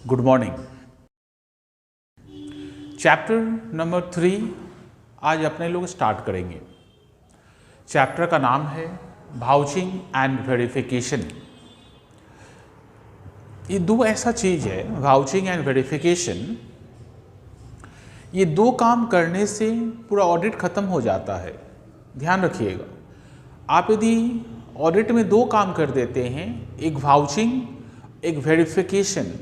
Good morning. Chapter number 3 आज अपने लोग स्टार्ट करेंगे। चैप्टर का नाम है वाउचिंग एंड वेरिफिकेशन। ये दो ऐसा चीज है, वाउचिंग एंड वेरिफिकेशन, ये दो काम करने से पूरा ऑडिट खत्म हो जाता है। ध्यान रखिएगा, आप यदि ऑडिट में दो काम कर देते हैं, एक वाउचिंग एक वेरिफिकेशन,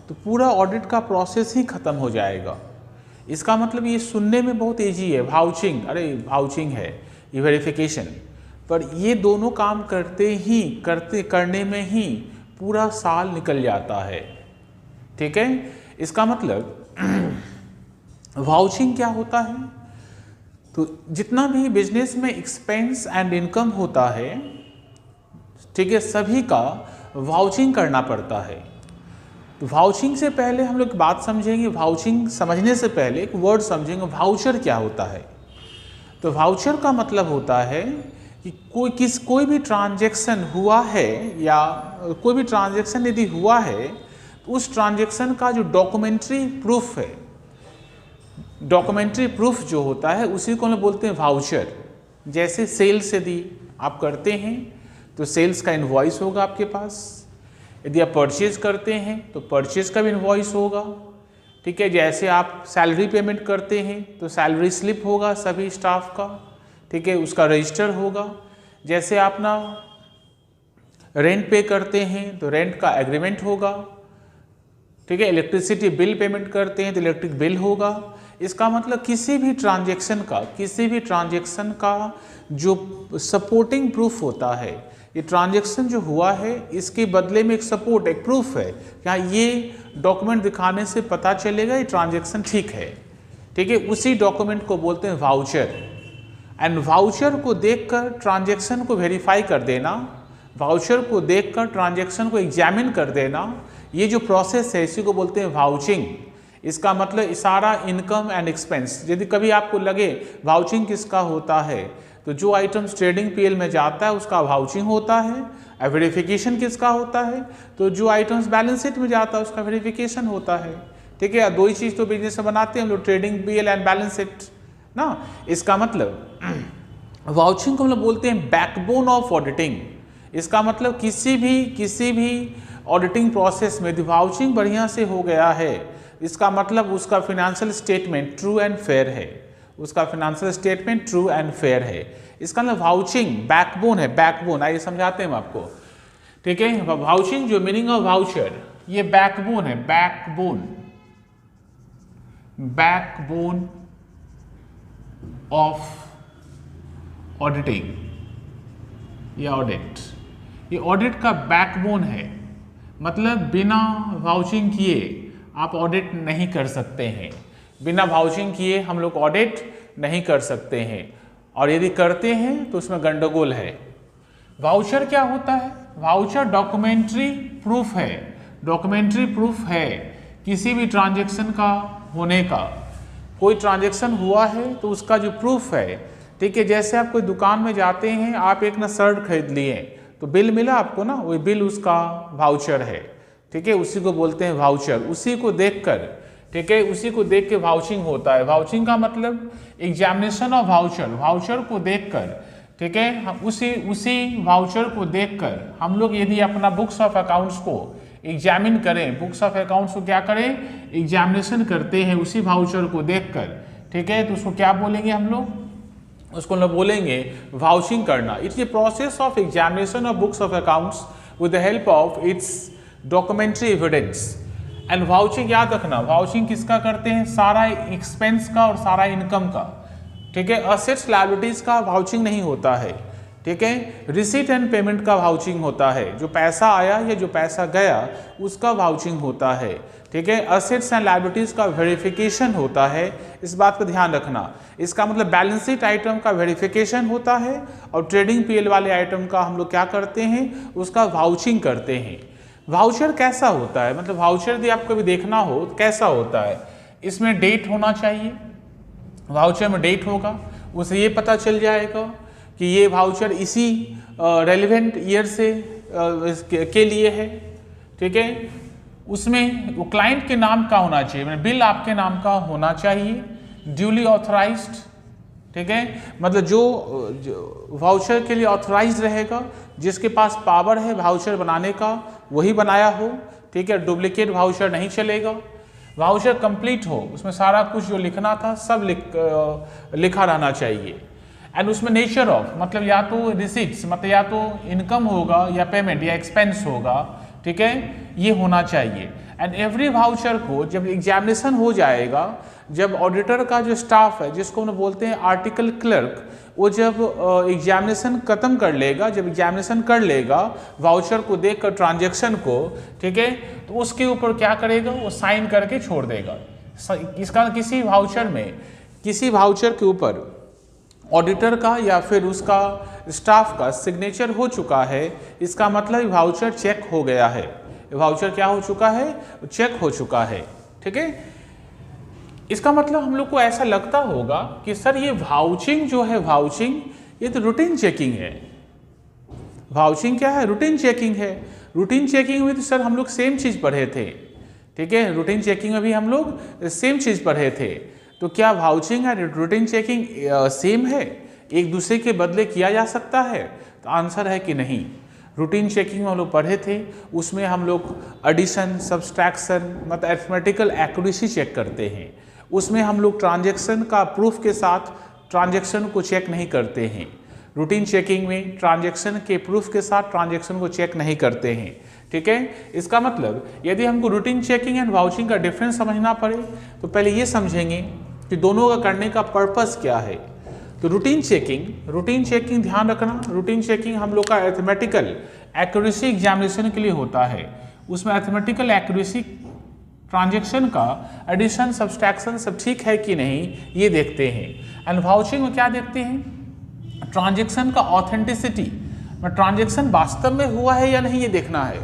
तो पूरा ऑडिट का प्रोसेस ही खत्म हो जाएगा। इसका मतलब ये सुनने में बहुत ईजी है, वाउचिंग, अरे वाउचिंग है, ये वेरिफिकेशन, पर ये दोनों काम करने में ही पूरा साल निकल जाता है। ठीक है, इसका मतलब वाउचिंग क्या होता है, तो जितना भी बिजनेस में एक्सपेंस एंड इनकम होता है, ठीक है, सभी का वाउचिंग करना पड़ता है। तो वाउचिंग से पहले हम लोग बात समझेंगे, वाउचिंग समझने से पहले एक वर्ड समझेंगे, वाउचर क्या होता है। तो वाउचर का मतलब होता है कि कोई भी ट्रांजैक्शन हुआ है या कोई भी ट्रांजैक्शन यदि हुआ है तो उस ट्रांजैक्शन का जो डॉक्यूमेंट्री प्रूफ है, डॉक्यूमेंट्री प्रूफ जो होता है उसी को हम बोलते हैं वाउचर। जैसे सेल्स यदि आप करते हैं तो सेल्स का इनवॉइस होगा आपके पास, यदि आप परचेज करते हैं तो परचेज का भी इनवॉइस होगा। ठीक है, जैसे आप सैलरी पेमेंट करते हैं तो सैलरी स्लिप होगा सभी स्टाफ का, ठीक है, उसका रजिस्टर होगा। जैसे आप ना रेंट पे करते हैं तो रेंट का एग्रीमेंट होगा। ठीक है, इलेक्ट्रिसिटी बिल पेमेंट करते हैं तो इलेक्ट्रिक बिल होगा। इसका मतलब किसी भी ट्रांजैक्शन का जो सपोर्टिंग प्रूफ होता है, ये ट्रांजैक्शन जो हुआ है इसके बदले में एक सपोर्ट, एक प्रूफ है, क्या ये डॉक्यूमेंट दिखाने से पता चलेगा ये ट्रांजैक्शन ठीक है। ठीक है, उसी डॉक्यूमेंट को बोलते हैं वाउचर। एंड वाउचर को देखकर ट्रांजैक्शन को वेरीफाई कर देना, वाउचर को देखकर ट्रांजैक्शन को एग्जामिन कर देना, ये जो प्रोसेस है इसी को बोलते हैं वाउचिंग। इसका मतलब सारा इनकम एंड एक्सपेंस, यदि कभी आपको लगे वाउचिंग किसका होता है, तो जो आइटम्स ट्रेडिंग पीएल में जाता है उसका वाउचिंग होता है। वेरिफिकेशन किसका होता है, तो जो आइटम्स बैलेंस शीट में जाता है उसका वेरिफिकेशन होता है। ठीक है, दो ही चीज़ तो बिजनेस में बनाते हैं हम लोग, trading PL and balance sheet ना। इसका मतलब वाउचिंग को हम लोग बोलते हैं बैकबोन ऑफ ऑडिटिंग। इसका मतलब किसी भी ऑडिटिंग प्रोसेस में यदि वाउचिंग बढ़िया से हो गया है, इसका मतलब उसका financial statement true and fair है, उसका financial statement true and fair है। इसका मतलब वाउचिंग बैकबोन है, बैकबोन, आइए समझाते हैं हम आपको। ठीक है, वाउचिंग जो मीनिंग ऑफ वाउचर, ये बैकबोन है, बैकबोन ऑफ ऑडिटिंग या ऑडिट, ये ऑडिट का बैकबोन है। मतलब बिना वाउचिंग किए आप ऑडिट नहीं कर सकते हैं, बिना वाउचिंग किए हम लोग ऑडिट नहीं कर सकते हैं, और यदि करते हैं तो उसमें गंडगोल है। वाउचर क्या होता है, वाउचर डॉक्यूमेंट्री प्रूफ है, डॉक्यूमेंट्री प्रूफ है किसी भी ट्रांजैक्शन का होने का। कोई ट्रांजैक्शन हुआ है तो उसका जो प्रूफ है। ठीक है, जैसे आप कोई दुकान में जाते हैं, आप एक ना शर्ट खरीद लिए तो बिल मिला आपको ना, वही बिल उसका वाउचर है। ठीक है, उसी को बोलते हैं वाउचर। उसी को देखकर, ठीक है, उसी को देख के वाउचिंग होता है। वाउचिंग का मतलब एग्जामिनेशन ऑफ वाउचर, वाउचर को देखकर, ठीक है, उसी वाउचर को देखकर हम लोग यदि अपना बुक्स ऑफ अकाउंट्स को एग्जामिन करें, बुक्स ऑफ अकाउंट्स को क्या करें, एग्जामिनेशन करते हैं उसी वाउचर को देखकर। ठीक है, तो उसको क्या बोलेंगे हम लोग, उसको हम बोलेंगे वाउचिंग करना। It's a process of examination of books of accounts with the help of its documentary evidence. And vouching याद रखना, वाउचिंग किसका करते हैं, सारा एक्सपेंस का और सारा इनकम का। ठीक है, असेट्स लायबिलिटीज का वाउचिंग नहीं होता है। ठीक है, रिसीट एंड पेमेंट का वाउचिंग होता है, जो पैसा आया या जो पैसा गया उसका वाउचिंग होता है। ठीक है, असेट्स एंड लायबिलिटीज का वेरिफिकेशन होता है, इस बात का ध्यान रखना। इसका मतलब बैलेंस शीट आइटम का वेरिफिकेशन होता है और ट्रेडिंग पीएल वाले आइटम का हम लोग क्या करते हैं, उसका वाउचिंग करते हैं। वाउचर कैसा होता है, मतलब वाउचर यदि आपको भी देखना हो तो कैसा होता है, इसमें डेट होना चाहिए, वाउचर में डेट होगा, उसे ये पता चल जाएगा कि ये वाउचर इसी रेलिवेंट ईयर से के लिए है। ठीक है, उसमें वो क्लाइंट के नाम का होना चाहिए, बिल आपके नाम का होना चाहिए, ड्यूली ऑथराइज्ड, ठीक है, मतलब जो वाउचर के लिए ऑथराइज रहेगा, जिसके पास पावर है वाउचर बनाने का वही बनाया हो, ठीक है, डुप्लीकेट वाउचर नहीं चलेगा, वाउचर कंप्लीट हो, उसमें सारा कुछ जो लिखना था सब लिखा रहना चाहिए। एंड उसमें नेचर ऑफ मतलब या तो रिसिप्ट्स मतलब या तो इनकम होगा या पेमेंट या एक्सपेंस होगा, ठीक है, ये होना चाहिए। एंड एवरी वाउचर को जब एग्जामिनेशन हो जाएगा, जब ऑडिटर का जो स्टाफ है जिसको हम बोलते हैं आर्टिकल क्लर्क, वो जब एग्जामिनेशन खत्म कर लेगा, जब एग्जामिनेशन कर लेगा वाउचर को देखकर ट्रांजैक्शन को, ठीक है, तो उसके ऊपर क्या करेगा, वो साइन करके छोड़ देगा। इसका किसी वाउचर के ऊपर ऑडिटर का या फिर उसका स्टाफ का सिग्नेचर हो चुका है, इसका मतलब वाउचर चेक हो गया है, वाउचर क्या हो चुका है, चेक हो चुका है, ठीक है। इसका मतलब हम लोग को ऐसा लगता होगा कि सर ये वाउचिंग जो है, वाउचिंग ये तो रूटीन चेकिंग है। वाउचिंग क्या है, रूटीन चेकिंग है। रूटीन चेकिंग में तो सर हम लोग सेम चीज़ पढ़े थे, ठीक है, रूटीन चेकिंग में भी हम लोग सेम चीज़ पढ़े थे। तो क्या वाउचिंग और रूटीन चेकिंग सेम है, एक दूसरे के बदले किया जा सकता है? तो आंसर है कि नहीं। रूटीन चेकिंग में हम लोग पढ़े थे, उसमें हम लोग एडिशन, सब्सट्रैक्शन मतलब अरिथमेटिकल एक्यूरेसी चेक करते हैं। उसमें हम लोग ट्रांजैक्शन का प्रूफ के साथ ट्रांजैक्शन को चेक नहीं करते हैं। रूटीन चेकिंग में ट्रांजैक्शन के प्रूफ के साथ ट्रांजैक्शन को चेक नहीं करते हैं, ठीक है। इसका मतलब यदि हमको रूटीन चेकिंग एंड वाउचिंग का डिफरेंस समझना पड़े तो पहले ये समझेंगे कि दोनों का करने का पर्पस क्या है। तो रूटीन चेकिंग ध्यान रखना, रूटीन चेकिंग हम लोग का अरिथमेटिकल एक्यूरेसी एग्जामिनेशन के लिए होता है। उसमें अरिथमेटिकल एक्यूरेसी ट्रांजैक्शन का एडिशन, सब्सट्रैक्शन सब ठीक है कि नहीं ये देखते हैं। एंड वाउचिंग में क्या देखते हैं, ट्रांजैक्शन का ऑथेंटिसिटी, ट्रांजैक्शन वास्तव में हुआ है या नहीं ये देखना है।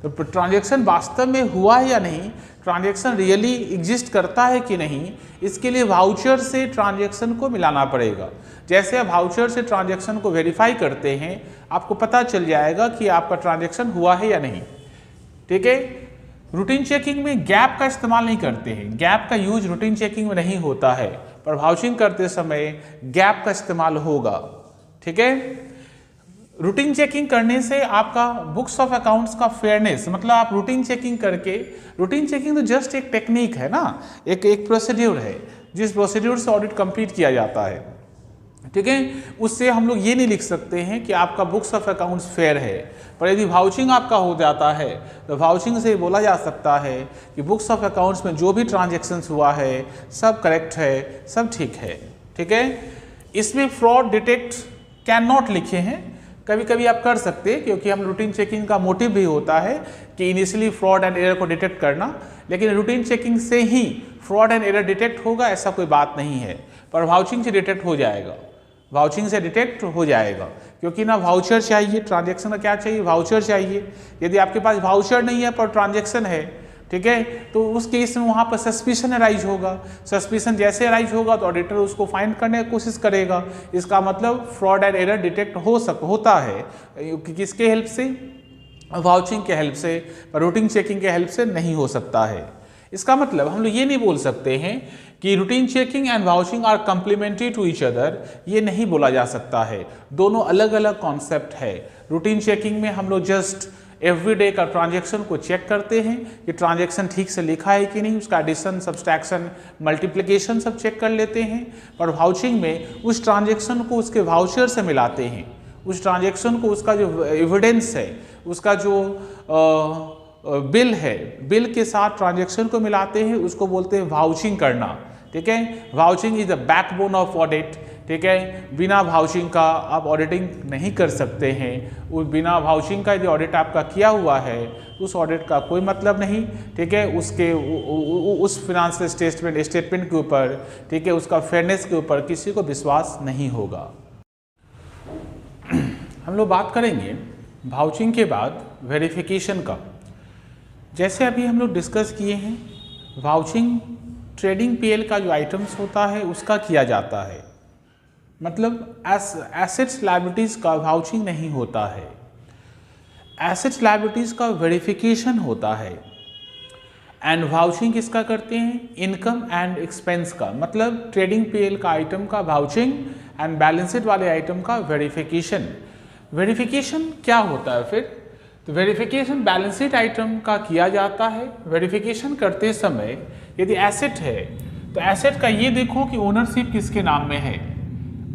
तो ट्रांजैक्शन वास्तव में हुआ है या नहीं, ट्रांजैक्शन रियली एग्जिस्ट करता है कि नहीं, इसके लिए वाउचर से ट्रांजैक्शन को मिलाना पड़ेगा। जैसे आप वाउचर से ट्रांजैक्शन को वेरीफाई करते हैं, आपको पता चल जाएगा कि आपका ट्रांजैक्शन हुआ है या नहीं, ठीक है। रूटीन चेकिंग में गैप का इस्तेमाल नहीं करते हैं, गैप का यूज रूटीन चेकिंग में नहीं होता है, पर वाउचिंग करते समय गैप का इस्तेमाल होगा, ठीक है। रूटीन चेकिंग करने से आपका बुक्स ऑफ अकाउंट्स का फेयरनेस, मतलब आप रूटीन चेकिंग करके, रूटीन चेकिंग तो जस्ट एक टेक्निक है ना, एक प्रोसीड्यूर है, जिस प्रोसीड्यूर से ऑडिट कंप्लीट किया जाता है, ठीक है। उससे हम लोग ये नहीं लिख सकते हैं कि आपका बुक्स ऑफ अकाउंट्स फेयर है। पर यदि वाउचिंग आपका हो जाता है तो वाउचिंग से बोला जा सकता है कि बुक्स ऑफ अकाउंट्स में जो भी ट्रांजैक्शंस हुआ है सब करेक्ट है, सब ठीक है, ठीक है। इसमें फ्रॉड डिटेक्ट कैन नॉट लिखे हैं, कभी कभी आप कर सकते हैं, क्योंकि हम रूटीन चेकिंग का मोटिव भी होता है कि इनिशियली फ्रॉड एंड एरर को डिटेक्ट करना, लेकिन रूटीन चेकिंग से ही फ्रॉड एंड एरर डिटेक्ट होगा ऐसा कोई बात नहीं है। पर वाउचिंग से डिटेक्ट हो जाएगा, वाउचिंग से डिटेक्ट हो जाएगा, क्योंकि ना वाउचर चाहिए, ट्रांजैक्शन का क्या चाहिए, वाउचर चाहिए। यदि आपके पास वाउचर नहीं है पर ट्रांजैक्शन है, ठीक है, तो उस केस में वहाँ पर सस्पिशन अराइज होगा। सस्पिशन जैसे अराइज होगा तो ऑडिटर उसको फाइंड करने की कोशिश करेगा। इसका मतलब फ्रॉड एंड एरर डिटेक्ट होता है, किसके हेल्प से, वाउचिंग के हेल्प से, पर रूटीन चेकिंग के हेल्प से नहीं हो सकता है। इसका मतलब हम लोग ये नहीं बोल सकते हैं कि routine checking and vouching are complementary to each other, ये नहीं बोला जा सकता है, दोनों अलग अलग कॉन्सेप्ट है। रूटीन चेकिंग में हम लोग जस्ट एवरीडे का ट्रांजैक्शन को चेक करते हैं कि ट्रांजैक्शन ठीक से लिखा है कि नहीं, उसका एडिशन, सब्सट्रैक्शन, मल्टीप्लिकेशन सब चेक कर लेते हैं। पर वाउचिंग में उस ट्रांजैक्शन को उसके वाउचर से मिलाते हैं, उस ट्रांजैक्शन को उसका जो एविडेंस है, उसका जो बिल है, बिल के साथ ट्रांजैक्शन को मिलाते हैं, उसको बोलते हैं वाउचिंग करना, ठीक है। Vouching is the backbone of audit, ठीक है। बिना वाउचिंग का आप ऑडिटिंग नहीं कर सकते हैं। उस बिना वाउचिंग का यदि ऑडिट आपका किया हुआ है उस ऑडिट का कोई मतलब नहीं, ठीक है। उस फिनेंशियल स्टेटमेंट के ऊपर, ठीक है, उसका फेयरनेस के ऊपर किसी को विश्वास नहीं होगा। हम लोग बात करेंगे वाउचिंग के बाद वेरिफिकेशन का। जैसे अभी हम लोग डिस्कस किए हैं, वाउचिंग ट्रेडिंग पीएल का जो आइटम्स होता है उसका किया जाता है, मतलब एसेट्स लायबिलिटीज़ का वाउचिंग नहीं होता है, एसेट्स लायबिलिटीज़ का वेरिफिकेशन होता है। एंड वाउचिंग किसका करते हैं, इनकम एंड एक्सपेंस का, मतलब ट्रेडिंग पीएल का आइटम का वाउचिंग एंड बैलेंस शीट वाले आइटम का वेरिफिकेशन। वेरिफिकेशन क्या होता है फिर, तो वेरिफिकेशन बैलेंस शीट आइटम का किया जाता है। वेरिफिकेशन करते समय यदि एसेट है तो एसेट का ये देखो कि ओनरशिप किसके नाम में है,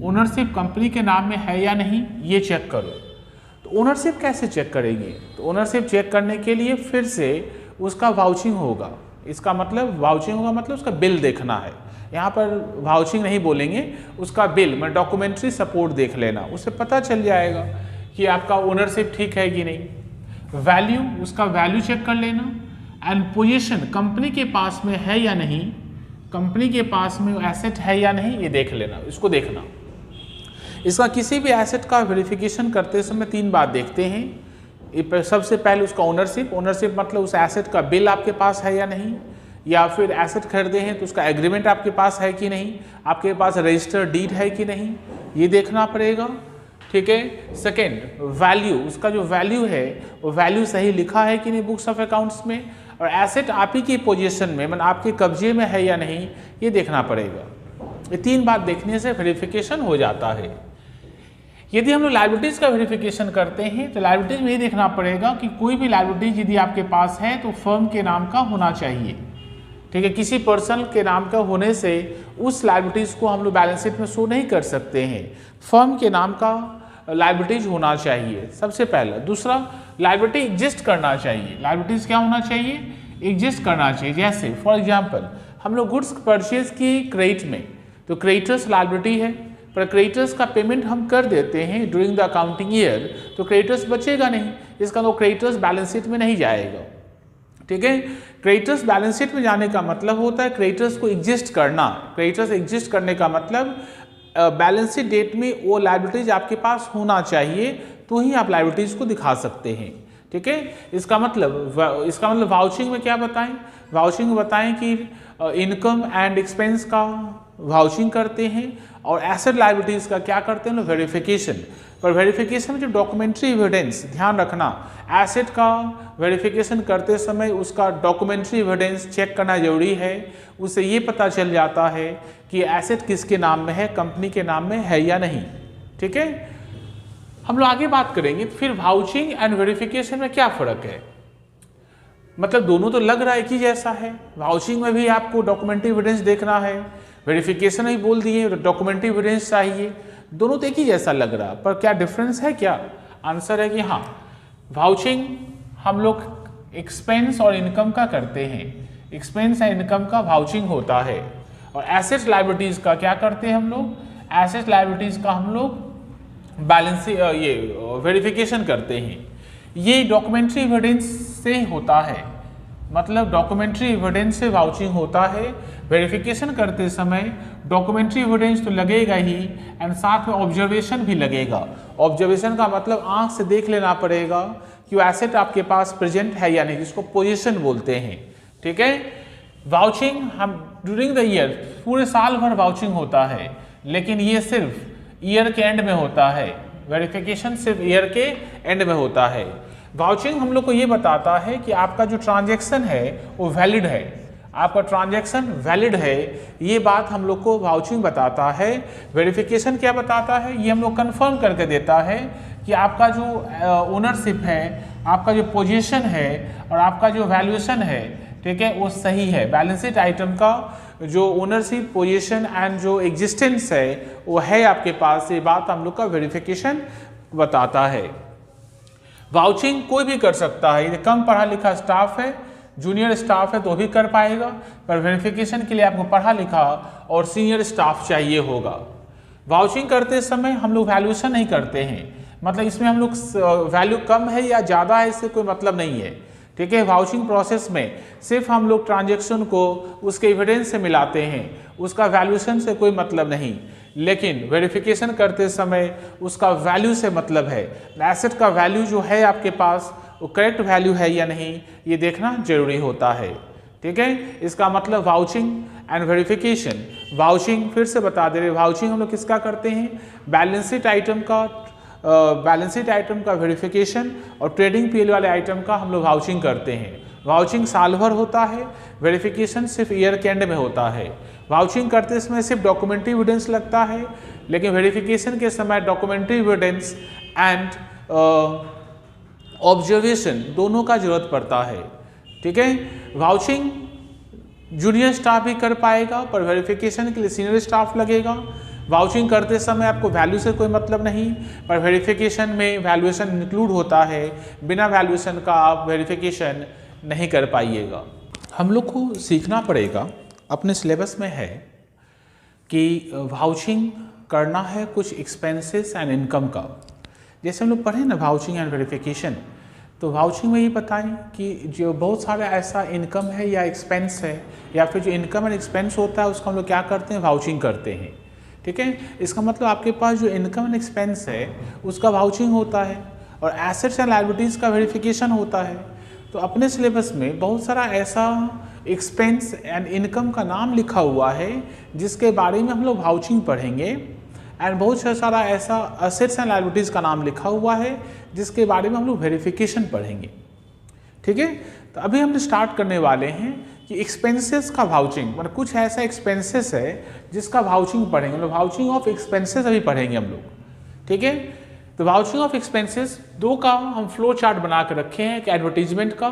ओनरशिप कंपनी के नाम में है या नहीं, ये चेक करो। तो ओनरशिप कैसे चेक करेंगे, तो ओनरशिप चेक करने के लिए फिर से उसका वाउचिंग होगा। इसका मतलब वाउचिंग होगा मतलब उसका बिल देखना है, यहाँ पर वाउचिंग नहीं बोलेंगे, उसका बिल मतलब डॉक्यूमेंट्री सपोर्ट देख लेना, उससे पता चल जाएगा कि आपका ओनरशिप ठीक है कि नहीं। वैल्यू, उसका वैल्यू चेक कर लेना। एंड पोजीशन, कंपनी के पास में है या नहीं, कंपनी के पास में एसेट है या नहीं, ये देख लेना, इसको देखना। इसका किसी भी एसेट का वेरिफिकेशन करते समय 3 बात देखते हैं। सबसे पहले उसका ओनरशिप, ओनरशिप मतलब उस एसेट का बिल आपके पास है या नहीं, या फिर एसेट खरीदे हैं तो उसका एग्रीमेंट आपके पास है कि नहीं, आपके पास रजिस्टर्ड डीड है कि नहीं, ये देखना पड़ेगा। ठीक है। सेकेंड, वैल्यू, उसका जो वैल्यू है वो वैल्यू सही लिखा है कि नहीं बुक्स ऑफ अकाउंट्स में, और एसेट आप ही की पोजीशन में मतलब आपके कब्जे में है या नहीं, ये देखना पड़ेगा। ये 3 बात देखने से वेरिफिकेशन हो जाता है। यदि हम लोग लायबिलिटीज का वेरिफिकेशन करते हैं तो लायबिलिटीज में ये देखना पड़ेगा कि कोई भी लायबिलिटीज यदि आपके पास है तो फर्म के नाम का होना चाहिए। ठीक है, किसी पर्सन के नाम का होने से उस लायबिलिटीज को हम लोग बैलेंस शीट में शो नहीं कर सकते हैं, फर्म के नाम का लायबिलिटीज होना चाहिए सबसे पहला। दूसरा, लायबिलिटी एग्जिस्ट करना चाहिए। लायबिलिटीज क्या होना चाहिए, एग्जिस्ट करना चाहिए। जैसे फॉर एग्जांपल हम लोग गुड्स परचेज की क्रेडिट में, तो क्रेडिटर्स लायबिलिटी है, पर क्रेडिटर्स का पेमेंट हम कर देते हैं ड्यूरिंग द अकाउंटिंग ईयर, तो क्रेडिटर्स बचेगा नहीं, इसका तो क्रेडिटर्स बैलेंस शीट में नहीं जाएगा। ठीक है, क्रेडिटर्स बैलेंस शीट में जाने का मतलब होता है क्रेडिटर्स को एग्जिस्ट करना। क्रेडिटर्स एग्जिस्ट करने का मतलब बैलेंस शीट डेट में वो लायबिलिटीज आपके पास होना चाहिए, तो ही आप लायबिलिटीज को दिखा सकते हैं। ठीक है, इसका मतलब वाउचिंग में क्या बताएं, वाउचिंग में बताएं कि इनकम एंड एक्सपेंस का वाउचिंग करते हैं, और एसेट लायबिलिटीज का क्या करते हैं, वेरिफिकेशन। पर वेरिफिकेशन में जो डॉक्यूमेंट्री एविडेंस, ध्यान रखना एसेट का वेरिफिकेशन करते समय उसका डॉक्यूमेंट्री एविडेंस चेक करना जरूरी है। उससे ये पता चल जाता है कि एसेट किसके नाम में है, कंपनी के नाम में है या नहीं। ठीक है, हम लोग आगे बात करेंगे। फिर वाउचिंग एंड वेरिफिकेशन में क्या फर्क है, मतलब दोनों तो लग रहा है कि जैसा है। वाउचिंग में भी आपको डॉक्यूमेंट्री एविडेंस देखना है, वेरिफिकेशन ही बोल दिए डॉक्यूमेंट्री एविडेंस चाहिए, दोनों तो एक ही जैसा लग रहा, पर क्या डिफरेंस है क्या, आंसर है कि हाँ, वाउचिंग हम लोग एक्सपेंस और इनकम का करते हैं, एक्सपेंस एंड इनकम का वाउचिंग होता है। और एसेट लायबिलिटीज का क्या करते हैं हम लोग, एसेट लायबिलिटीज का हम लोग बैलेंस ये वेरिफिकेशन करते हैं। ये डॉक्यूमेंट्री एविडेंस से होता है, मतलब डॉक्यूमेंट्री एविडेंस से वाउचिंग होता है। वेरिफिकेशन करते समय डॉक्यूमेंट्री एविडेंस तो लगेगा ही, एंड साथ में ऑब्जर्वेशन भी लगेगा। ऑब्जर्वेशन का मतलब आंख से देख लेना पड़ेगा कि वो एसेट आपके पास प्रेजेंट है या नहीं, जिसको पोजीशन बोलते हैं। ठीक है, वाउचिंग हम ड्यूरिंग द ईयर पूरे साल भर वाउचिंग होता है, लेकिन ये सिर्फ ईयर के एंड में होता है। वेरिफिकेशन सिर्फ ईयर के एंड में होता है। वाउचिंग हम लोग को ये बताता है कि आपका जो ट्रांजैक्शन है वो वैलिड है, आपका ट्रांजैक्शन वैलिड है, ये बात हम लोग को वाउचिंग बताता है। वेरिफिकेशन क्या बताता है, ये हम लोग कंफर्म करके देता है कि आपका जो ओनरशिप है, आपका जो पोजीशन है और आपका जो वैल्यूएशन है, ठीक है, वो सही है। बैलेंस शीट आइटम का जो ओनरशिप, पोजीशन एंड जो एग्जिस्टेंस है वो है आपके पास, ये बात हम लोग का वेरिफिकेशन बताता है। वाउचिंग कोई भी कर सकता है, यदि कम पढ़ा लिखा स्टाफ है, जूनियर स्टाफ है तो भी कर पाएगा, पर वेरिफिकेशन के लिए आपको पढ़ा लिखा और सीनियर स्टाफ चाहिए होगा। वाउचिंग करते समय हम लोग वैल्यूएशन नहीं करते हैं, मतलब इसमें हम लोग वैल्यू कम है या ज़्यादा है इससे कोई मतलब नहीं है। ठीक है, वाउचिंग प्रोसेस में सिर्फ हम लोग ट्रांजैक्शन को उसके एविडेंस से मिलाते हैं, उसका वैल्यूएशन से कोई मतलब नहीं। लेकिन वेरिफिकेशन करते समय उसका वैल्यू से मतलब है, एसेट का वैल्यू जो है आपके पास वो करेक्ट वैल्यू है या नहीं, ये देखना जरूरी होता है। ठीक है, इसका मतलब वाउचिंग एंड वेरिफिकेशन। वाउचिंग फिर से बता दे रहे, वाउचिंग हम लोग किसका करते हैं, बैलेंस शीट आइटम का वेरिफिकेशन और ट्रेडिंग पीएल वाले आइटम का हम लोग वाउचिंग करते हैं। वाउचिंग साल भर होता है, वेरिफिकेशन सिर्फ ईयर के एंड में होता है। वाउचिंग करते समय सिर्फ डॉक्यूमेंट्री एविडेंस लगता है, लेकिन वेरिफिकेशन के समय डॉक्यूमेंट्री एविडेंस एंड ऑब्जर्वेशन दोनों का जरूरत पड़ता है। ठीक है, वाउचिंग जूनियर स्टाफ भी कर पाएगा, पर वेरिफिकेशन के लिए सीनियर स्टाफ लगेगा। वाउचिंग करते समय आपको वैल्यू से कोई मतलब नहीं, पर वेरिफिकेशन में वैल्यूएशन इंक्लूड होता है, बिना वैल्यूएशन का आप वेरिफिकेशन नहीं कर पाइएगा। हम लोग को सीखना पड़ेगा, अपने सिलेबस में है कि वाउचिंग करना है कुछ एक्सपेंसेस एंड इनकम का। जैसे हम लोग पढ़े ना वाउचिंग एंड वेरिफिकेशन, तो वाउचिंग में ये बताएं कि जो बहुत सारा ऐसा इनकम है या एक्सपेंस है, या फिर जो इनकम एंड एक्सपेंस होता है उसको हम लोग क्या करते हैं, वाउचिंग करते हैं। ठीक है, इसका मतलब आपके पास जो इनकम एंड एक्सपेंस है उसका वाउचिंग होता है, और एसेट्स एंड लायबिलिटीज़ का वेरिफिकेशन होता है। तो अपने सिलेबस में बहुत सारा ऐसा एक्सपेंस एंड इनकम का नाम लिखा हुआ है जिसके बारे में हम लोग वाउचिंग पढ़ेंगे, एंड बहुत सारा ऐसा असेट्स एंड लायबिलिटीज़ का नाम लिखा हुआ है जिसके बारे में हम लोग वेरिफिकेशन पढ़ेंगे। ठीक है, तो अभी हम स्टार्ट करने वाले हैं कि एक्सपेंसेस का वाउचिंग, मतलब कुछ ऐसा एक्सपेंसेस है जिसका वाउचिंग पढ़ेंगे। मतलब वाउचिंग ऑफ एक्सपेंसेस अभी पढ़ेंगे हम लोग। ठीक है, तो वाउचिंग ऑफ एक्सपेंसेस दो का हम फ्लो चार्ट बना के रखे हैं, एक एडवर्टीजमेंट का,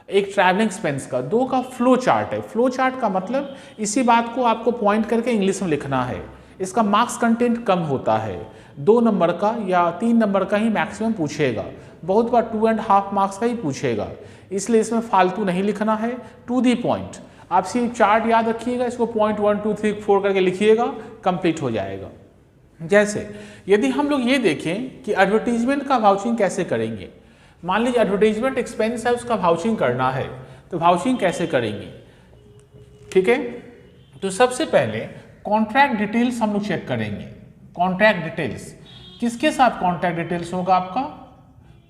एक ट्रैवलिंग एक्सपेंस का, दो का फ्लो चार्ट है। फ्लो चार्ट का मतलब इसी बात को आपको पॉइंट करके इंग्लिश में लिखना है। इसका मार्क्स कंटेंट कम होता है, 2 नंबर का या 3 नंबर का ही मैक्सिमम पूछेगा, बहुत बार 2.5 मार्क्स का ही पूछेगा, इसलिए इसमें फालतू नहीं लिखना है, टू दी पॉइंट। आप सिर्फ चार्ट याद रखिएगा, इसको पॉइंट 1 2 3 4 करके लिखिएगा, कंप्लीट हो जाएगा। जैसे यदि हम लोग ये देखें कि एडवर्टीजमेंट का वाउचिंग कैसे करेंगे, मान लीजिए एडवर्टीजमेंट एक्सपेंस है, उसका वाउचिंग करना है, तो वाउचिंग कैसे करेंगे। ठीक है, तो सबसे पहले कॉन्ट्रैक्ट डिटेल्स हम लोग चेक करेंगे। कॉन्ट्रैक्ट डिटेल्स किसके साथ कॉन्ट्रैक्ट डिटेल्स होगा आपका,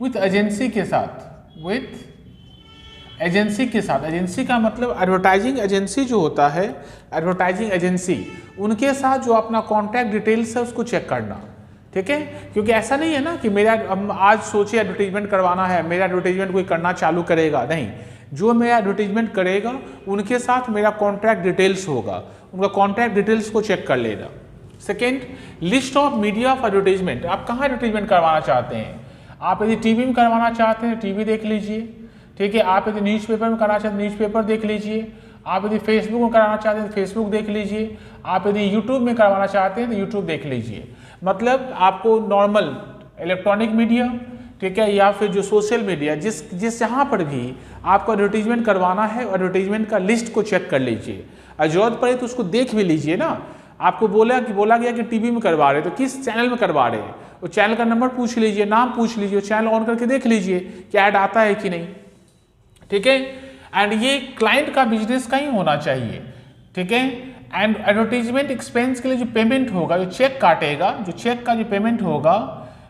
विथ एजेंसी के साथ, विथ एजेंसी के साथ। एजेंसी का मतलब एडवर्टाइजिंग एजेंसी जो होता है, एडवर्टाइजिंग एजेंसी, उनके साथ जो अपना कॉन्ट्रैक्ट डिटेल्स है उसको चेक करना। ठीक है, क्योंकि ऐसा नहीं है ना कि मेरा आज सोचे एडवर्टीजमेंट करवाना है, मेरा एडवर्टीजमेंट कोई करना चालू करेगा, नहीं, जो मेरा एडवर्टीजमेंट करेगा उनके साथ मेरा कॉन्ट्रैक्ट डिटेल्स होगा, उनका कॉन्ट्रैक्ट डिटेल्स को चेक कर लेना। Second, list of media of advertisement, आप कहाँ एडवर्टीजमेंट करवाना चाहते हैं। आप यदि टीवी में करवाना चाहते हैं टीवी देख लीजिए। ठीक है, आप यदि न्यूज़पेपर में कराना चाहते हैं न्यूज़पेपर देख लीजिए। आप यदि फेसबुक में कराना चाहते हैं तो फेसबुक देख लीजिए। आप यदि यूट्यूब में करवाना चाहते हैं तो यूट्यूब देख लीजिए। मतलब आपको नॉर्मल इलेक्ट्रॉनिक मीडिया, ठीक है, या फिर जो सोशल मीडिया, जिस जहाँ पर भी आपको एडवर्टीजमेंट करवाना है, एडवर्टीजमेंट का लिस्ट को चेक कर लीजिए। और जरूरत पड़े तो उसको देख भी लीजिए ना। आपको बोला गया कि टीवी में करवा रहे, तो किस चैनल में करवा रहे हैं, वो चैनल का नंबर पूछ लीजिए, नाम पूछ लीजिए, चैनल ऑन करके देख लीजिए कि ऐड आता है कि नहीं। ठीक है, एंड ये क्लाइंट का बिजनेस का ही होना चाहिए। ठीक है, एंड एडवर्टीजमेंट एक्सपेंस के लिए जो पेमेंट होगा, जो चेक काटेगा, जो चेक का जो पेमेंट होगा,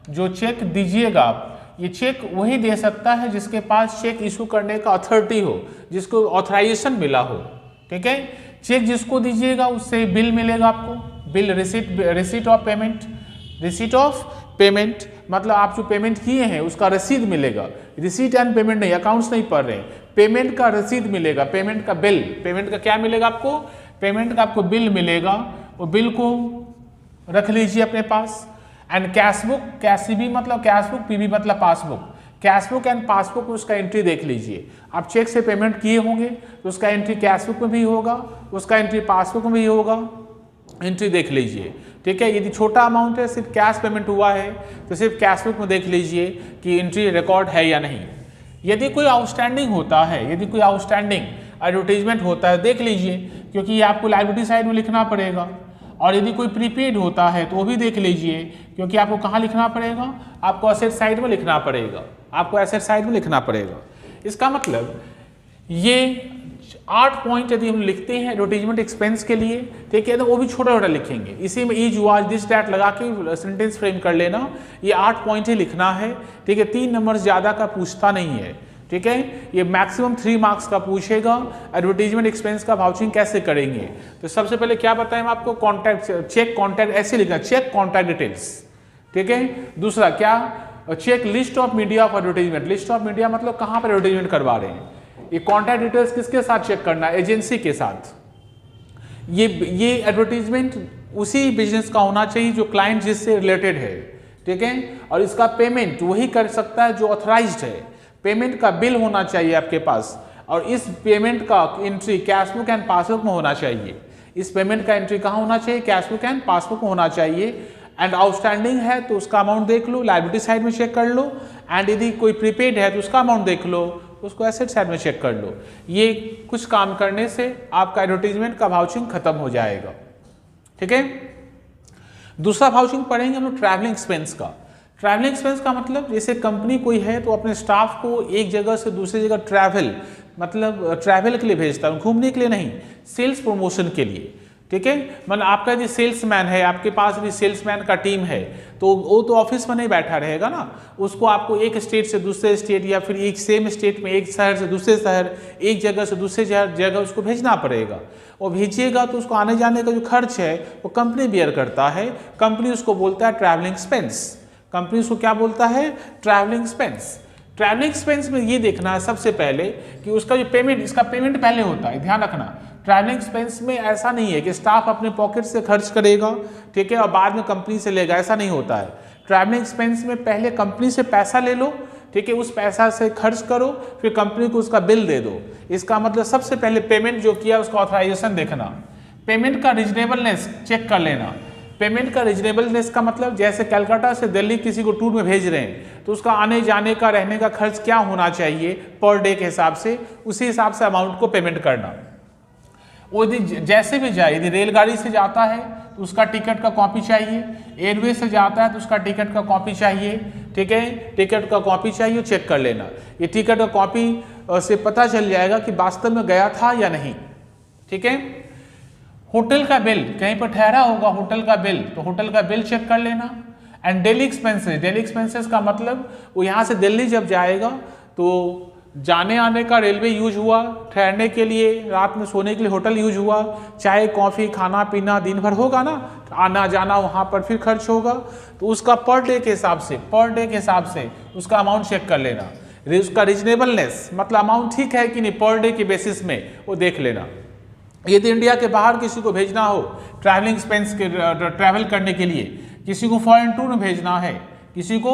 जो चेक दीजिएगा आप, ये चेक वही दे सकता है जिसके पास चेक इशू करने का अथॉरिटी हो, जिसको ऑथराइजेशन मिला हो। ठीक है, चेक जिसको दीजिएगा उससे बिल मिलेगा आपको, bill, receipt of payment. Receipt of payment मतलब आप जो पेमेंट किए हैं उसका रसीद मिलेगा। रिसीट एंड पेमेंट नहीं, अकाउंट्स नहीं पढ़ रहे हैं, पेमेंट का रसीद मिलेगा, पेमेंट का बिल। पेमेंट का क्या मिलेगा आपको, पेमेंट का आपको बिल मिलेगा, वो बिल को रख लीजिए अपने पास। एंड कैशबुक, कैसीबी मतलब कैशबुक, पीबी मतलब पासबुक। कैशबुक एंड पासबुक में उसका एंट्री देख लीजिए। आप चेक से पेमेंट किए होंगे तो उसका एंट्री कैशबुक में भी होगा, उसका एंट्री पासबुक में भी होगा, एंट्री देख लीजिए। ठीक है, यदि छोटा अमाउंट है, सिर्फ कैश पेमेंट हुआ है, तो सिर्फ कैशबुक में देख लीजिए कि एंट्री रिकॉर्ड है या नहीं। यदि कोई आउटस्टैंडिंग होता है, यदि कोई आउटस्टैंडिंग एडवर्टीजमेंट होता है देख लीजिए, क्योंकि ये आपको लायबिलिटी साइड में लिखना पड़ेगा। और यदि कोई प्रीपेड होता है तो वो भी देख लीजिए, क्योंकि आपको कहाँ लिखना पड़ेगा, आपको एसेट साइड में लिखना पड़ेगा, आपको एसेट साइड में लिखना पड़ेगा। इसका मतलब ये 8 पॉइंट यदि हम लिखते हैं एडवर्टीजमेंट एक्सपेंस के लिए, ठीक है, तो वो भी छोटा छोटा लिखेंगे। इसी में इज वाज दिस दैट लगा के सेंटेंस फ्रेम कर लेना। ये 8 पॉइंट ही लिखना है। ठीक है, 3 नंबर ज़्यादा का पूछता नहीं है। ठीक है, ये मैक्सिमम 3 मार्क्स का पूछेगा। एडवर्टीजमेंट एक्सपेंस का वाउचिंग कैसे करेंगे, तो सबसे पहले क्या बताएं हम आपको, कॉन्टैक्ट, चेक कॉन्टैक्ट, ऐसे लिखना, चेक कॉन्टैक्ट डिटेल्स। ठीक है, दूसरा क्या, check list of media of advertisement. List of media मतलब कहाँ पर एडवर्टीजमेंट करवा रहे हैं, ये कॉन्टैक्ट डिटेल्स किसके साथ चेक करना है? एजेंसी के साथ। ये एडवर्टीजमेंट उसी बिजनेस का होना चाहिए जो क्लाइंट जिससे रिलेटेड है, ठीक है। और इसका पेमेंट वही कर सकता है जो ऑथराइज्ड है। पेमेंट का बिल होना चाहिए आपके पास, और इस पेमेंट का entry cash book and passbook में होना चाहिए। इस पेमेंट का एंट्री कहाँ होना चाहिए? कैश बुक एंड पासबुक में होना चाहिए। एंड आउटस्टैंडिंग है तो उसका अमाउंट देख लो, लायबिलिटी साइड में चेक कर लो। एंड यदि कोई प्रीपेड है तो उसका अमाउंट देख लो, उसको एसेट साइड में चेक कर लो। ये कुछ काम करने से आपका एडवर्टीजमेंट का वाउचिंग खत्म हो जाएगा, ठीक है। दूसरा वाउचिंग पढ़ेंगे हम लोग ट्रैवलिंग एक्सपेंस का। ट्रैवलिंग एक्सपेंस का मतलब जैसे कंपनी कोई है तो अपने स्टाफ को एक जगह से दूसरी जगह ट्रैवल के लिए भेजता है, घूमने के लिए नहीं, सेल्स प्रमोशन के लिए, ठीक है। मतलब आपका यदि सेल्समैन है, आपके पास यदि सेल्समैन का टीम है तो वो तो ऑफिस में नहीं बैठा रहेगा ना, उसको आपको एक स्टेट से दूसरे स्टेट या फिर एक सेम स्टेट में एक शहर से दूसरे शहर, एक जगह से दूसरे जगह उसको भेजना पड़ेगा। और भेजिएगा तो उसको आने जाने का जो खर्च है वो कंपनी बियर करता है। कंपनी उसको बोलता है ट्रैवलिंग एक्सपेंस। कंपनी उसको क्या बोलता है? Travelling expense. ट्रैवलिंग एक्सपेंस में ये देखना है सबसे पहले कि उसका जो पेमेंट, इसका पेमेंट पहले होता है, ध्यान रखना। ट्रैवलिंग एक्सपेंस में ऐसा नहीं है कि स्टाफ अपने पॉकेट से खर्च करेगा, ठीक है, और बाद में कंपनी से लेगा, ऐसा नहीं होता है। ट्रैवलिंग एक्सपेंस में पहले कंपनी से पैसा ले लो, ठीक है, उस पैसा से खर्च करो, फिर कंपनी को उसका बिल दे दो। इसका मतलब सबसे पहले पेमेंट जो किया उसका ऑथराइजेशन देखना, पेमेंट का रीजनेबलनेस चेक कर लेना। पेमेंट का रीजनेबलनेस का मतलब जैसे कलकत्ता से दिल्ली किसी को टूर में भेज रहे हैं तो उसका आने जाने का, रहने का खर्च क्या होना चाहिए पर डे के हिसाब से, उसी हिसाब से अमाउंट को पेमेंट करना। वो यदि जैसे भी जाए, यदि रेलगाड़ी से जाता है तो उसका टिकट का कॉपी चाहिए, एयरवे से जाता है तो उसका टिकट का कॉपी चाहिए, ठीक है, टिकट का कॉपी चाहिए, चेक कर लेना। ये टिकट का कॉपी से पता चल जाएगा कि वास्तव में गया था या नहीं, ठीक है। होटल का बिल, कहीं पर ठहरा होगा होटल का बिल, तो होटल का बिल चेक कर लेना। And daily expenses, daily expenses का मतलब वो यहाँ से दिल्ली जब जाएगा तो जाने आने का रेलवे यूज हुआ, ठहरने के लिए, रात में सोने के लिए होटल यूज हुआ, चाय कॉफ़ी खाना पीना दिन भर होगा ना, आना जाना वहाँ पर फिर खर्च होगा, तो उसका पर डे के हिसाब से उसका अमाउंट चेक कर लेना। उसका रीजनेबलनेस मतलब अमाउंट ठीक है कि नहीं, पर डे के बेसिस में वो देख लेना। यदि इंडिया के बाहर किसी को भेजना हो ट्रैवलिंग एक्सपेंस के ट्रैवल करने के लिए, किसी को फॉरेन टूर में भेजना है, किसी को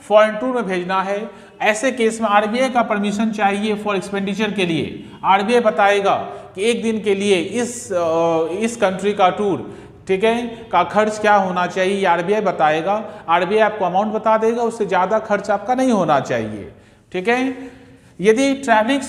फॉरेन टूर में भेजना है, ऐसे केस में आरबीआई का परमिशन चाहिए फॉर एक्सपेंडिचर के लिए। आरबीआई बताएगा कि एक दिन के लिए इस कंट्री का टूर, ठीक है, का खर्च क्या होना चाहिए, आरबीआई बताएगा। आरबीआई आपको अमाउंट बता देगा, उससे ज़्यादा खर्च आपका नहीं होना चाहिए, ठीक है। यदि ट्रैवलिंग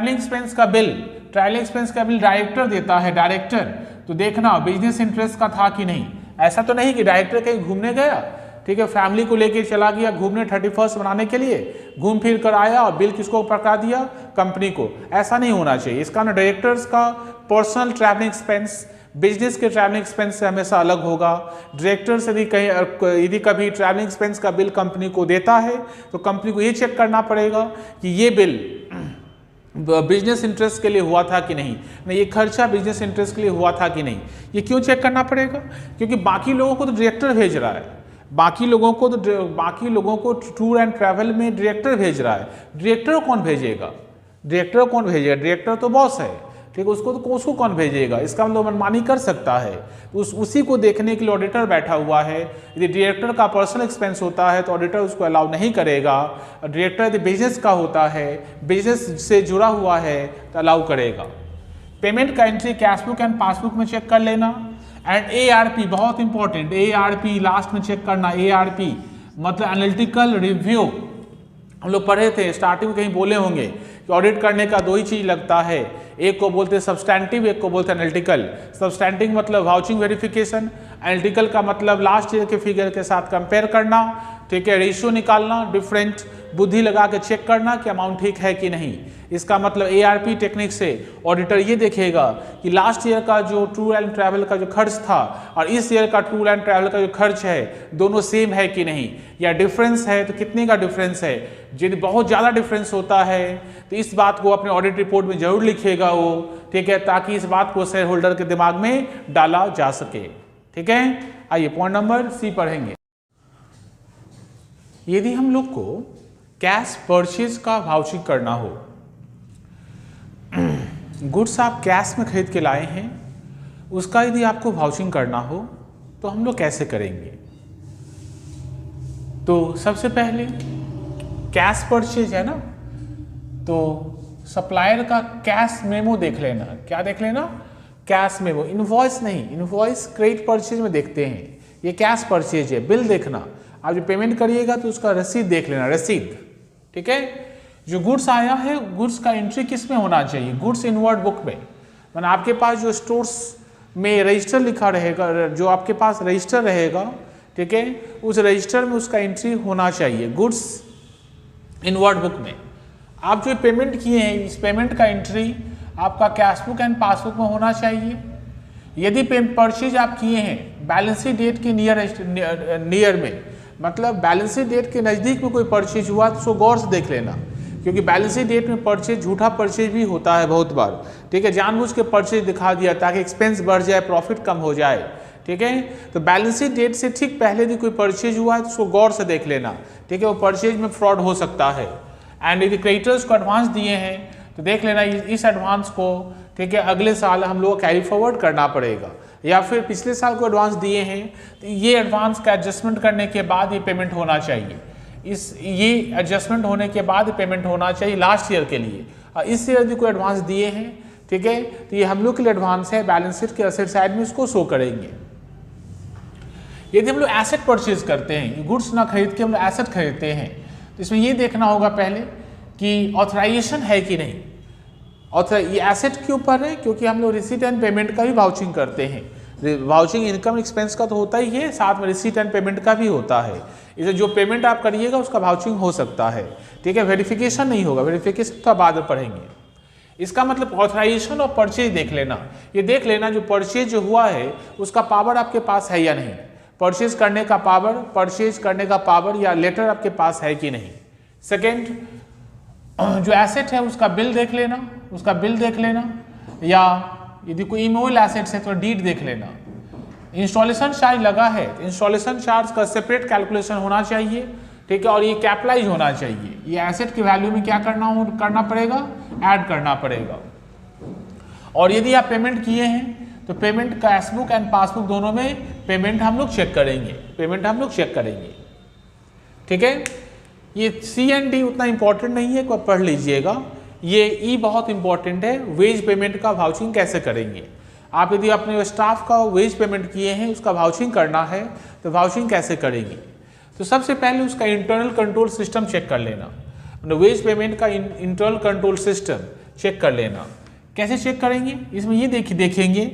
एक्सपेंस का बिल डायरेक्टर देता है, डायरेक्टर, तो देखना बिजनेस इंटरेस्ट का था कि नहीं। ऐसा तो नहीं कि डायरेक्टर कहीं घूमने गया, ठीक है, फैमिली को लेके चला गया घूमने 31st मनाने के लिए, घूम फिर कर आया और बिल किसको पकड़ा दिया? कंपनी को। ऐसा नहीं होना चाहिए। इसका ना डायरेक्टर्स का पर्सनल ट्रैवलिंग एक्सपेंस बिजनेस के ट्रैवलिंग एक्सपेंस से हमेशा अलग होगा। डायरेक्टर से यदि कभी ट्रैवलिंग एक्सपेंस का बिल कंपनी को देता है तो कंपनी को ये चेक करना पड़ेगा कि ये बिल बिजनेस इंटरेस्ट के लिए हुआ था कि नहीं, ये खर्चा बिजनेस इंटरेस्ट के लिए हुआ था कि नहीं। ये क्यों चेक करना पड़ेगा? क्योंकि बाकी लोगों को तो डायरेक्टर भेज रहा है, बाकी लोगों को टूर एंड ट्रैवल में डायरेक्टर भेज रहा है। डायरेक्टर कौन भेजेगा? डायरेक्टर तो बॉस है, ठीक है, उसको कौन भेजेगा? इसका मतलब मनमानी कर सकता है, तो उसी को देखने के लिए ऑडिटर बैठा हुआ है। यदि डायरेक्टर का पर्सनल एक्सपेंस होता है तो ऑडिटर उसको अलाउ नहीं करेगा। डायरेक्टर यदि बिजनेस का होता है, बिजनेस से जुड़ा हुआ है, तो अलाउ करेगा। पेमेंट का entry cash book and passbook में चेक कर लेना। एंड ARP बहुत इंपॉर्टेंट, ARP लास्ट में चेक करना। ARP मतलब एनालिटिकल रिव्यू, हम लोग पढ़े थे, स्टार्टिंग में कहीं बोले होंगे कि ऑडिट करने का 2 ही चीज लगता है, एक को बोलते हैं सब्सटैंटिव, एक को बोलते हैं एनालिटिकल। सब्सटैंटिव मतलब वाउचिंग वेरिफिकेशन, एनालिटिकल का मतलब लास्ट ईयर के फिगर के साथ कंपेयर करना, ठीक है, रेशियो निकालना, डिफरेंट बुद्धि लगा के चेक करना कि अमाउंट ठीक है कि नहीं। इसका मतलब ARP टेक्निक से ऑडिटर ये देखेगा कि लास्ट ईयर का जो टूर एंड ट्रैवल का जो खर्च था और इस ईयर का टूर एंड ट्रैवल का जो खर्च है दोनों सेम है कि नहीं, या डिफरेंस है तो कितने का डिफरेंस है। यदि बहुत ज़्यादा डिफरेंस होता है तो इस बात को अपने ऑडिट रिपोर्ट में जरूर लिखेगा वो, ठीक है, ताकि इस बात को शेयर होल्डर के दिमाग में डाला जा सके, ठीक है। आइए पॉइंट नंबर C पढ़ेंगे। यदि हम लोग को कैश परचेज का वाउचिंग करना हो गुड्स आप कैश में खरीद के लाए हैं, उसका यदि आपको वाउचिंग करना हो तो हम लोग कैसे करेंगे? तो सबसे पहले कैश परचेज है ना, तो सप्लायर का कैश मेमो देख लेना। क्या देख लेना? Cash memo. इनवॉइस नहीं, इनवॉइस क्रेडिट परचेज में देखते हैं, ये कैश परचेज है। बिल देखना, आप जो पेमेंट करिएगा तो उसका रसीद देख लेना, रसीद। ठीक है, जो गुड्स आया है, गुड्स का एंट्री किस में होना चाहिए? गुड्स इनवर्ड बुक में। मैंने आपके पास जो स्टोर्स में रजिस्टर लिखा रहेगा, जो आपके पास रजिस्टर रहेगा, ठीक है, उस रजिस्टर में उसका एंट्री होना चाहिए गुड्स इनवर्ड बुक में। आप जो पेमेंट किए हैं, इस पेमेंट का एंट्री आपका कैश बुक एंड पासबुक में होना चाहिए। यदि परचेज आप किए हैं बैलेंस शीट डेट के नियर में, मतलब बैलेंस शीट डेट के नज़दीक में कोई परचेज हुआ तो उसको गौर से देख लेना, क्योंकि बैलेंस शीट डेट में परचेज, झूठा परचेज भी होता है बहुत बार। ठीक है, जानबूझ के परचेज दिखा दिया ताकि एक्सपेंस बढ़ जाए, प्रॉफिट कम हो जाए। ठीक है, तो बैलेंस शीट डेट से ठीक पहले यदि कोई परचेज हुआ है तो उसको गौर से देख लेना। ठीक है, वो परचेज में फ्रॉड हो सकता है। एंड यदि क्रेडिटर्स को एडवांस दिए हैं तो देख लेना इस एडवांस को, ठीक है, अगले साल हम लोग कैरी फॉरवर्ड करना पड़ेगा, या फिर पिछले साल को एडवांस दिए हैं तो ये एडवांस का एडजस्टमेंट करने के बाद ये पेमेंट होना चाहिए। ये एडजस्टमेंट होने के बाद पेमेंट होना चाहिए लास्ट ईयर के लिए। इस ईयर यदि कोई एडवांस दिए हैं, ठीक है, तो ये हम लोग के लिए एडवांस है, बैलेंस शीट के असेट साइड में इसको शो करेंगे। यदि हम लोग एसेट परचेज करते हैं, गुड्स ना खरीद के हम लोग एसेट खरीदते हैं, तो इसमें ये देखना होगा पहले कि ऑथराइजेशन है कि नहीं। ये एसेट के ऊपर है क्योंकि हम लोग रिसीट एंड पेमेंट का भी वाउचिंग करते हैं। वाउचिंग इनकम एक्सपेंस का तो होता ही है, साथ में रिसीट एंड पेमेंट का भी होता है। इसे जो पेमेंट आप करिएगा उसका वाउचिंग हो सकता है। ठीक है, वेरिफिकेशन नहीं होगा, वेरिफिकेशन तो बाद में पढ़ेंगे। इसका मतलब ऑथराइजेशन और परचेज देख लेना। ये देख लेना जो परचेज जो हुआ है उसका पावर आपके पास है या नहीं, परचेज करने का पावर, परचेज करने का पावर या लेटर आपके पास है कि नहीं। सेकेंड, जो एसेट है उसका बिल देख लेना, उसका बिल देख लेना, या यदि कोई इमोबल एसेट्स है तो डीड देख लेना। इंस्टॉलेशन चार्ज लगा है तो इंस्टॉलेशन चार्ज का सेपरेट कैलकुलेशन होना चाहिए। ठीक है, और ये कैपिटलाइज होना चाहिए। ये एसेट की वैल्यू में क्या करना पड़ेगा? ऐड करना पड़ेगा। और यदि आप पेमेंट किए हैं तो payment cash book and passbook दोनों में पेमेंट हम लोग चेक करेंगे, पेमेंट हम लोग चेक करेंगे। ठीक है, ये सी एंड डी उतना इंपॉर्टेंट नहीं है, को पढ़ लीजिएगा। ये ई बहुत इंपॉर्टेंट है, वेज पेमेंट का वाउचिंग कैसे करेंगे। आप यदि अपने स्टाफ का वेज पेमेंट किए हैं, उसका वाउचिंग करना है तो वाउचिंग कैसे करेंगे? तो सबसे पहले उसका इंटरनल कंट्रोल सिस्टम चेक कर लेना, वेज पेमेंट का इंटरनल कंट्रोल सिस्टम चेक कर लेना। कैसे चेक करेंगे? इसमें ये देखेंगे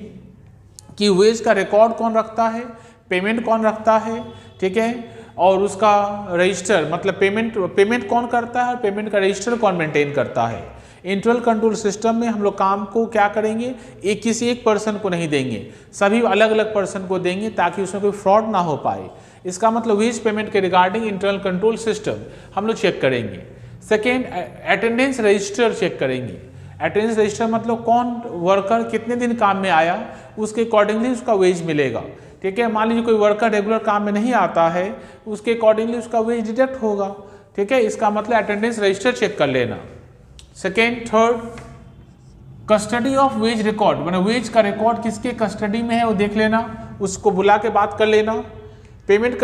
कि वेज का रिकॉर्ड कौन रखता है, पेमेंट कौन रखता है, ठीक है, और उसका रजिस्टर, मतलब पेमेंट कौन करता है और पेमेंट का रजिस्टर कौन मेंटेन करता है। इंटरनल कंट्रोल सिस्टम में हम लोग काम को क्या करेंगे, किसी एक पर्सन को नहीं देंगे, सभी अलग अलग पर्सन को देंगे ताकि उसमें कोई फ्रॉड ना हो पाए। इसका मतलब वेज पेमेंट के रिगार्डिंग इंटरनल कंट्रोल सिस्टम हम लोग चेक करेंगे। सेकेंड, अटेंडेंस रजिस्टर चेक करेंगे। अटेंडेंस रजिस्टर मतलब कौन वर्कर कितने दिन काम में आया, उसके अकॉर्डिंगली उसका वेज मिलेगा। ठीक है, मान लीजिए कोई वर्कर रेगुलर काम में नहीं आता है, उसके अकॉर्डिंगली उसका वेज डिडक्ट होगा। ठीक है, इसका मतलब अटेंडेंस रजिस्टर चेक कर लेना। Second, third, custody of ways record, मतलब वेज का रिकॉर्ड किसके कस्टडी में है वो देख लेना, उसको बुला के बात कर लेना। पेमेंट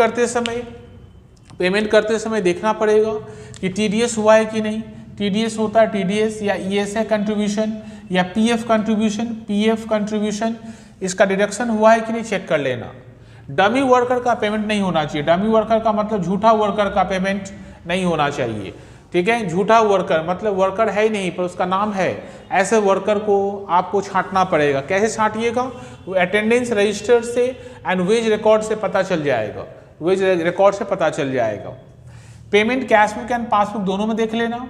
करते समय देखना पड़ेगा कि टीडीएस हुआ है कि नहीं। टीडीएस होता है, टीडीएस या ईएसआई कंट्रीब्यूशन या पीएफ कंट्रीब्यूशन, इसका डिडक्शन हुआ है कि नहीं चेक कर लेना। डमी वर्कर का पेमेंट नहीं होना चाहिए। डमी वर्कर का मतलब झूठा वर्कर का पेमेंट नहीं होना चाहिए। ठीक है, झूठा वर्कर मतलब वर्कर है ही नहीं पर उसका नाम है, ऐसे वर्कर को आपको छांटना पड़ेगा। कैसे छांटिएगा? वो अटेंडेंस रजिस्टर से एंड वेज रिकॉर्ड से पता चल जाएगा, वेज रिकॉर्ड से पता चल जाएगा। Payment cash book and passbook दोनों में देख लेना।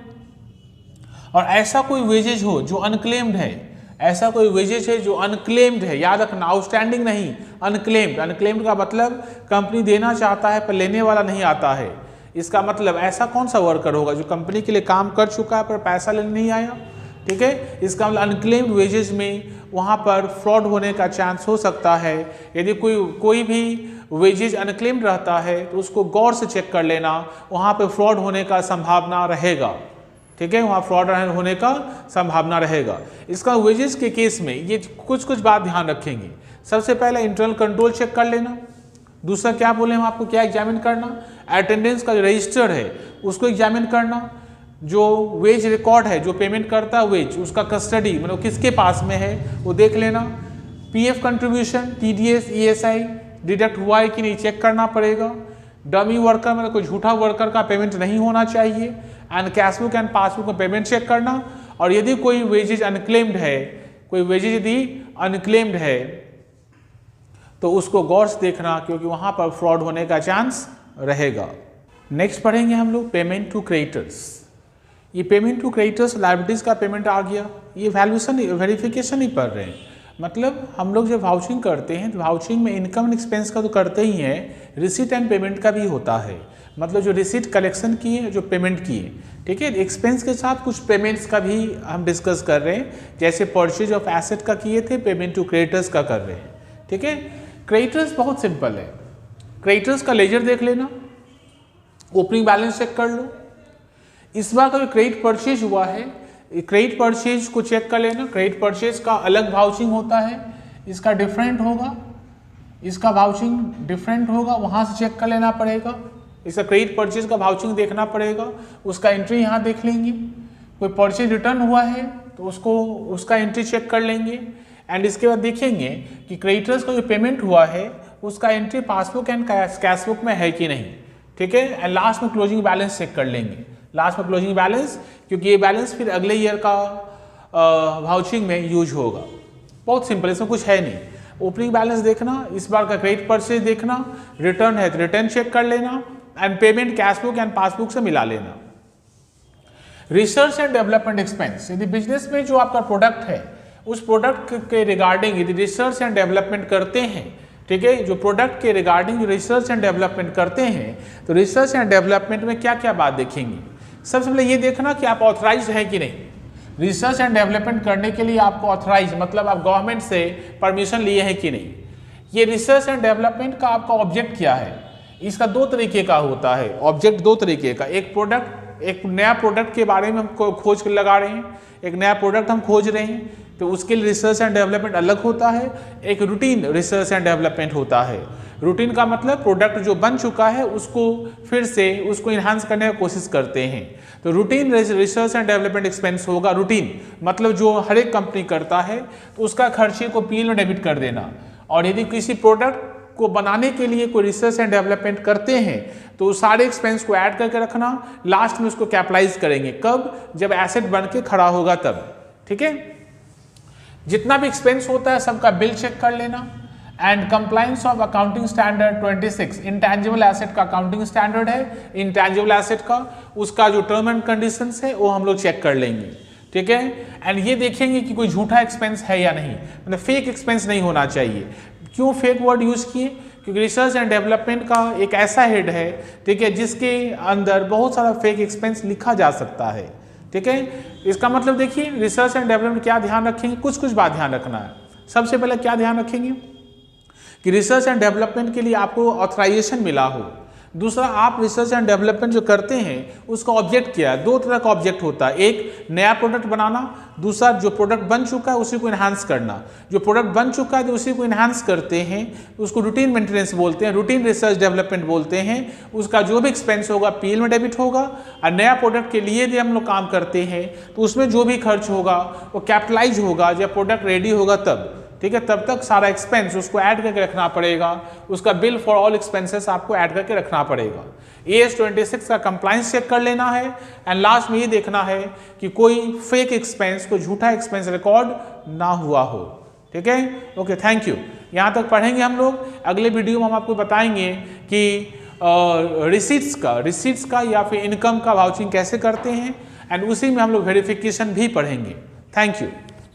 और ऐसा कोई वेजेज हो जो अनक्लेम्ड है, ऐसा कोई वेजेज है जो अनक्लेम्ड है, याद रखना, आउटस्टैंडिंग नहीं, अनक्लेम्ड। अनक्लेम्ड का मतलब कंपनी देना चाहता है पर लेने वाला नहीं आता है। इसका मतलब ऐसा कौन सा वर्कर होगा जो कंपनी के लिए काम कर चुका है पर पैसा लेने नहीं आया। ठीक है, इसका मतलब अनक्लेम्ड वेजेज में वहाँ पर फ्रॉड होने का चांस हो सकता है। यदि कोई भी वेजेज अनक्लेम्ड रहता है तो उसको गौर से चेक कर लेना, वहाँ पर फ्रॉड होने का संभावना रहेगा। ठीक है, वहाँ फ्रॉड होने का संभावना रहेगा। इसका वेजेस के केस में ये कुछ बात ध्यान रखेंगे। सबसे पहले इंटरनल कंट्रोल चेक कर लेना। दूसरा क्या बोले हम आपको, क्या एग्जामिन करना, अटेंडेंस का जो रजिस्टर है उसको एग्जामिन करना। जो वेज रिकॉर्ड है, जो पेमेंट करता है वेज, उसका कस्टडी मतलब किसके पास में है वो देख लेना। PF contribution, TDS, ESI deduct हुआ है कि नहीं चेक करना पड़ेगा। डमी वर्कर मतलब कोई झूठा वर्कर का पेमेंट नहीं होना चाहिए। एंड कैशबुक एंड पासबुक में पेमेंट चेक करना। और यदि कोई वेजेज अनक्लेम्ड है, कोई वेजेज यदि अनक्लेम्ड है तो उसको गौर से देखना, क्योंकि वहाँ पर फ्रॉड होने का चांस रहेगा। नेक्स्ट पढ़ेंगे हम लोग पेमेंट टू क्रेडिटर्स। ये पेमेंट टू क्रेडिटर्स लायबिलिटीज़ का पेमेंट आ गया। ये वैल्यूएशन वेरिफिकेशन ही पढ़ रहे हैं, मतलब हम लोग जब वाउचिंग करते हैं तो वाउचिंग में इनकम एंड एक्सपेंस का तो करते ही हैं, रिसीट एंड पेमेंट का भी होता है। मतलब जो रिसीट कलेक्शन किए, जो पेमेंट किए, ठीक है। एक्सपेंस के साथ कुछ पेमेंट्स का भी हम डिस्कस कर रहे हैं, जैसे परचेज ऑफ एसेट का किए थे, पेमेंट टू क्रेडिटर्स का कर रहे हैं, ठीक है। क्रेडिटर्स बहुत सिंपल है। क्रेडिटर्स का लेजर देख लेना, ओपनिंग बैलेंस चेक कर लो। इस बार का जो क्रेडिट परचेज हुआ है, क्रेडिट परचेज को चेक कर लेना। क्रेडिट परचेज का अलग वाउचिंग होता है, इसका डिफरेंट होगा, इसका वाउचिंग डिफरेंट होगा, वहाँ से चेक कर लेना पड़ेगा। इसका क्रेडिट परचेज का वाउचिंग देखना पड़ेगा, उसका एंट्री यहाँ देख लेंगे। कोई परचेज रिटर्न हुआ है तो उसका एंट्री चेक कर लेंगे। एंड इसके बाद देखेंगे कि क्रेडिटर्स का जो पेमेंट हुआ है उसका एंट्री पासबुक एंड कैशबुक में है कि नहीं, ठीक है। एंड लास्ट में क्लोजिंग बैलेंस चेक कर लेंगे, लास्ट में क्लोजिंग बैलेंस, क्योंकि ये बैलेंस फिर अगले ईयर का वाउचिंग में यूज होगा। बहुत सिंपल, इसमें कुछ है नहीं। ओपनिंग बैलेंस देखना, इस बार का क्रेडिट परचेज देखना, रिटर्न है तो रिटर्न चेक कर लेना, and payment cashbook and passbook से मिला लेना। रिसर्च एंड डेवलपमेंट एक्सपेंस, यदि बिजनेस में जो आपका प्रोडक्ट है उस प्रोडक्ट के रिगार्डिंग यदि रिसर्च एंड डेवलपमेंट करते हैं, ठीक है, जो प्रोडक्ट के रिगार्डिंग रिसर्च एंड डेवलपमेंट करते हैं, तो रिसर्च एंड डेवलपमेंट में क्या क्या बात देखेंगे। सबसे पहले ये देखना कि आप ऑथराइज्ड हैं कि नहीं। रिसर्च एंड डेवलपमेंट करने के लिए आपको ऑथराइज मतलब आप गवर्नमेंट से परमिशन लिए हैं कि नहीं। ये रिसर्च एंड डेवलपमेंट का आपका ऑब्जेक्ट क्या है, इसका दो तरीके का होता है। ऑब्जेक्ट दो तरीके का, एक प्रोडक्ट, एक नया प्रोडक्ट के बारे में हम खोज कर लगा रहे हैं, एक नया प्रोडक्ट हम खोज रहे हैं, तो उसके लिए रिसर्च एंड डेवलपमेंट अलग होता है। एक रूटीन रिसर्च एंड डेवलपमेंट होता है। रूटीन का मतलब प्रोडक्ट जो बन चुका है उसको फिर से उसको इन्हांस करने की कोशिश करते हैं, तो routine research and development expense होगा। रूटीन मतलब जो हर एक कंपनी करता है तो उसका खर्चे को पीएल में डेबिट कर देना। और यदि किसी प्रोडक्ट को बनाने के लिए कोई रिसर्च एंड डेवलपमेंट करते हैं तो सारे एक्सपेंस को ऐड करके रखना, लास्ट में उसको कैपिटलाइज करेंगे कब, जब एसेट बन के खड़ा होगा तब, ठीक है। जितना भी एक्सपेंस होता है सबका बिल चेक कर लेना। And compliance of accounting standard 26, intangible asset का अकाउंटिंग स्टैंडर्ड है, इंटेंजिबल एसेट का उसका जो टर्म एंड कंडीशंस है वो हम लोग चेक कर लेंगे, ठीक है। एंड ये देखेंगे कि कोई झूठा एक्सपेंस है या नहीं, मतलब फेक एक्सपेंस नहीं होना चाहिए। क्यों फेक वर्ड यूज किए, क्योंकि रिसर्च एंड डेवलपमेंट का एक ऐसा हेड है, ठीक है, जिसके अंदर बहुत सारा फेक एक्सपेंस लिखा जा सकता है, ठीक है। इसका मतलब देखिए रिसर्च एंड डेवलपमेंट क्या ध्यान रखेंगे, कुछ बात ध्यान रखना है। सबसे पहले क्या ध्यान रखेंगे कि रिसर्च एंड डेवलपमेंट के लिए आपको ऑथराइजेशन मिला हो। दूसरा, आप रिसर्च एंड डेवलपमेंट जो करते हैं उसका ऑब्जेक्ट क्या है। दो तरह का ऑब्जेक्ट होता है, एक नया प्रोडक्ट बनाना, दूसरा जो प्रोडक्ट बन चुका है उसी को इन्हांस करना। जो प्रोडक्ट बन चुका है तो उसी को इन्हांस करते हैं, उसको रूटीन मेंटेनेंस बोलते हैं, रूटीन रिसर्च डेवलपमेंट बोलते हैं। उसका जो भी एक्सपेंस होगा पीएल में डेबिट होगा। और नया प्रोडक्ट के लिए यदि हम लोग काम करते हैं तो उसमें जो भी खर्च होगा वो कैपिटलाइज होगा जब प्रोडक्ट रेडी होगा तब, ठीक है। तब तक सारा एक्सपेंस उसको ऐड करके रखना पड़ेगा, उसका बिल फॉर ऑल एक्सपेंसेस आपको ऐड करके रखना पड़ेगा। AS 26 का कंप्लायंस चेक कर लेना है। एंड लास्ट में ये देखना है कि कोई फेक एक्सपेंस, कोई झूठा एक्सपेंस रिकॉर्ड ना हुआ हो, ठीक है। Okay, thank you. यहाँ तक पढ़ेंगे हम लोग। अगले वीडियो में हम आपको बताएंगे कि रिसीट्स का या फिर इनकम का वाउचिंग कैसे करते हैं, एंड उसी में हम लोग वेरिफिकेशन भी पढ़ेंगे। Thank you.